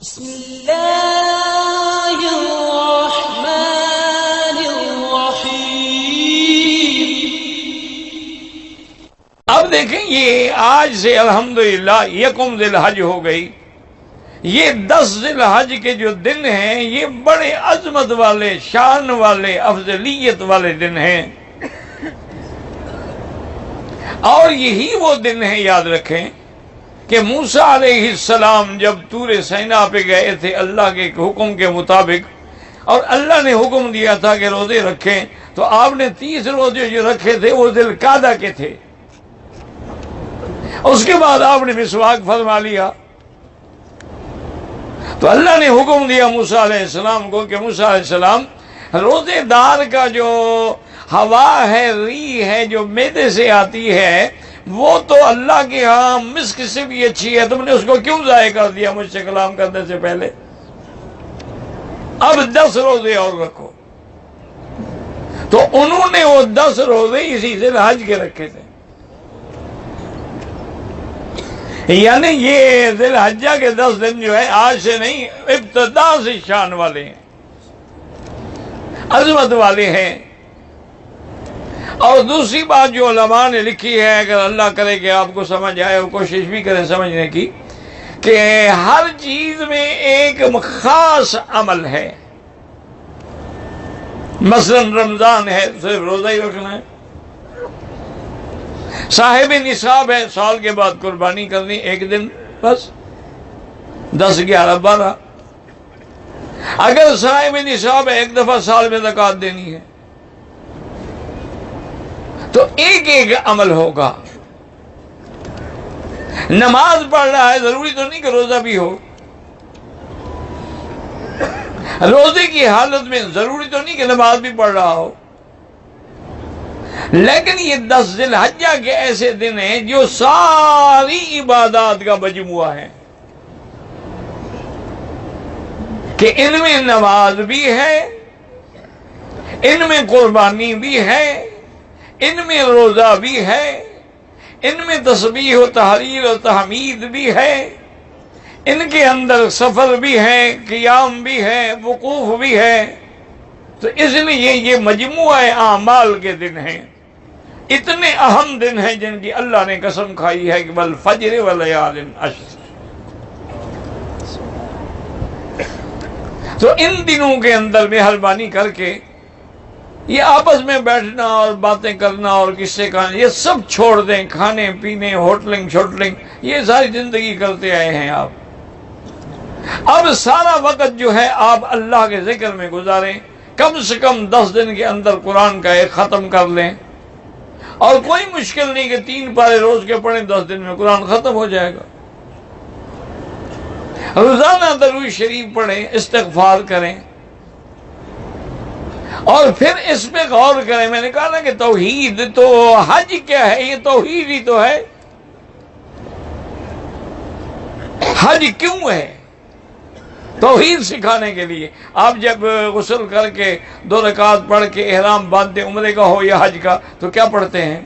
بسم اللہ الرحمن الرحیم۔ اب دیکھیں یہ آج سے الحمدللہ یکم ذی الحج ہو گئی۔ یہ 10 ذی الحج کے جو دن ہیں یہ بڑے عظمت والے، شان والے، افضلیت والے دن ہیں، اور یہی وہ دن ہیں، یاد رکھیں کہ موسیٰ علیہ السلام جب طور سینا پہ گئے تھے اللہ کے حکم کے مطابق، اور اللہ نے حکم دیا تھا کہ روزے رکھیں، تو آپ نے 30 روزے جو رکھے تھے وہ ذی القعدہ کے تھے۔ اس کے بعد آپ نے مسواک فرما لیا، تو اللہ نے حکم دیا موسیٰ علیہ السلام کو کہ موسیٰ علیہ السلام، روزے دار کا جو ہوا ہے، ری ہے جو معدے سے آتی ہے، وہ تو اللہ کے ہاں مسک سے بھی اچھی ہے، تم نے اس کو کیوں ضائع کر دیا مجھ سے کلام کرنے سے پہلے؟ اب 10 روزے اور رکھو۔ تو انہوں نے وہ 10 روزے اسی ذی الحج کے رکھے تھے، یعنی یہ ذی الحجہ کے 10 دن جو ہے آج سے نہیں، ابتدا سے شان والے ہیں، عظمت والے ہیں۔ اور دوسری بات جو علماء نے لکھی ہے، اگر اللہ کرے کہ آپ کو سمجھ آئے اور کوشش بھی کریں سمجھنے کی، کہ ہر چیز میں ایک خاص عمل ہے۔ مثلا رمضان ہے، صرف روزہ ہی رکھنا ہے۔ صاحب نصاب ہے، سال کے بعد قربانی کرنی، ایک دن بس، 10، 11، 12۔ اگر صاحب نصاب ہے، ایک دفعہ سال میں زکوٰۃ دینی ہے، تو ایک ایک عمل ہوگا۔ نماز پڑھ رہا ہے، ضروری تو نہیں کہ روزہ بھی ہو۔ روزے کی حالت میں ضروری تو نہیں کہ نماز بھی پڑھ رہا ہو، لیکن یہ 10 ذی الحجہ کے ایسے دن ہیں جو ساری عبادات کا مجموعہ ہے، کہ ان میں نماز بھی ہے، ان میں قربانی بھی ہے، ان میں روزہ بھی ہے، ان میں تسبیح و تحلیل و تحمید بھی ہے، ان کے اندر سفر بھی ہے، قیام بھی ہے، وقوف بھی ہے۔ تو اس لیے یہ مجموعہ اعمال کے دن ہیں، اتنے اہم دن ہیں جن کی اللہ نے قسم کھائی ہے کہ والفجر ولیال عشر۔ تو ان دنوں کے اندر مہربانی کر کے یہ آپس میں بیٹھنا اور باتیں کرنا اور قصے کہانی یہ سب چھوڑ دیں، کھانے پینے، ہوٹلنگ شوٹلنگ، یہ ساری زندگی کرتے آئے ہیں آپ۔ اب سارا وقت جو ہے آپ اللہ کے ذکر میں گزاریں، کم سے کم 10 دن کے اندر قرآن کا ایک ختم کر لیں، اور کوئی مشکل نہیں کہ 3 پارے روز کے پڑھیں، 10 دن میں قرآن ختم ہو جائے گا۔ روزانہ درود شریف پڑھیں، استغفار کریں، اور پھر اس پہ غور کریں۔ میں نے کہا نا کہ توحید تو حج کیا ہے، یہ توحید ہی تو ہے۔ حج کیوں ہے؟ توحید سکھانے کے لیے۔ آپ جب غسل کر کے 2 رکعت پڑھ کے احرام باندھتے، عمرے کا ہو یا حج کا، تو کیا پڑھتے ہیں؟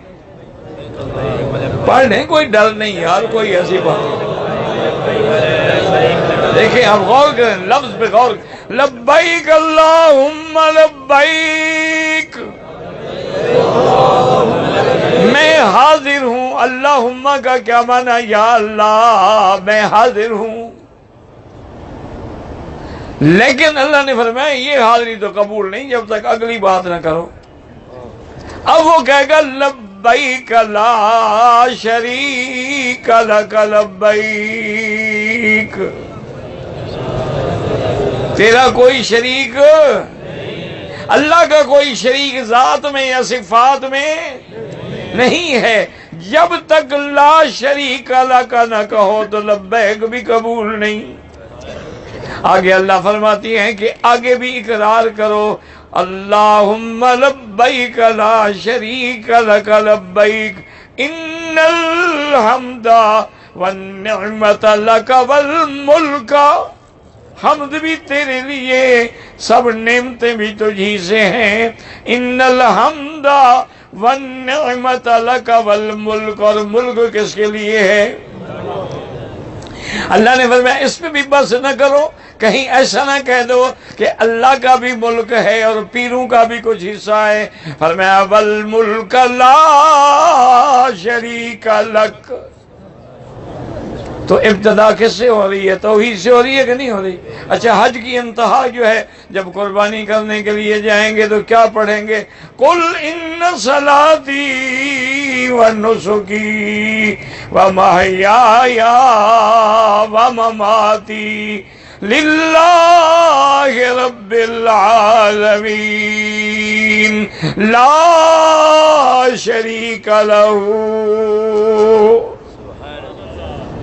پڑھ لیں، کوئی ڈر نہیں یار، کوئی ایسی بات نہیں۔ دیکھیں آپ غور کریں، لفظ پہ غور کریں، لبیک اللہم لبیک، میں حاضر ہوں۔ اللہم کا کیا معنی؟ یا اللہ میں حاضر ہوں۔ لیکن اللہ نے فرمایا یہ حاضری تو قبول نہیں جب تک اگلی بات نہ کرو۔ اب وہ کہے گا لبیک لا شریک لک لبیک، تیرا کوئی شریک، اللہ کا کوئی شریک ذات میں یا صفات میں نہیں ہے۔ جب تک لا شریک لک نہ کہو تو لبیک بھی قبول نہیں۔ آگے اللہ فرماتی ہیں کہ آگے بھی اقرار کرو، اللہم لبیک لا شریک لک لبیک ان الحمد والنعمت لک والملک، حمد بھی تیرے لیے، سب نعمتیں بھی تجھی سے ہیں۔ ان الحمد والنعمت لک والملک، اور ملک کس کے لیے ہے؟ اللہ نے فرمایا اس پہ بھی بس نہ کرو، کہیں ایسا نہ کہہ دو کہ اللہ کا بھی ملک ہے اور پیروں کا بھی کچھ حصہ ہے۔ فرمایا والملک لا شریک لک۔ تو ابتدا کس سے ہو رہی ہے؟ توحید سے ہو رہی ہے کہ نہیں ہو رہی؟ اچھا حج کی انتہا جو ہے، جب قربانی کرنے کے لیے جائیں گے تو کیا پڑھیں گے؟ قل ان صلاتی ونسکی ومحیای ومماتی للہ رب العالمین لا شریک لہ۔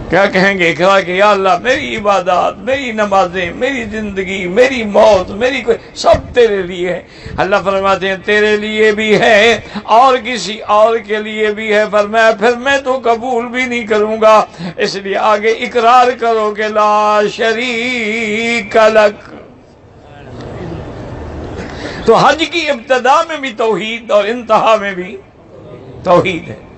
کیا کہیں گے؟ اقرار کہ یا اللہ میری عبادات، میری نمازیں، میری زندگی، میری موت، میری کوئی سب تیرے لیے ہے۔ اللہ فرماتے ہیں تیرے لیے بھی ہے اور کسی اور کے لیے بھی ہے۔ فرمایا پھر میں تو قبول بھی نہیں کروں گا، اس لیے آگے اقرار کرو کہ لا شریک لک۔ تو حج کی ابتدا میں بھی توحید اور انتہا میں بھی توحید ہے۔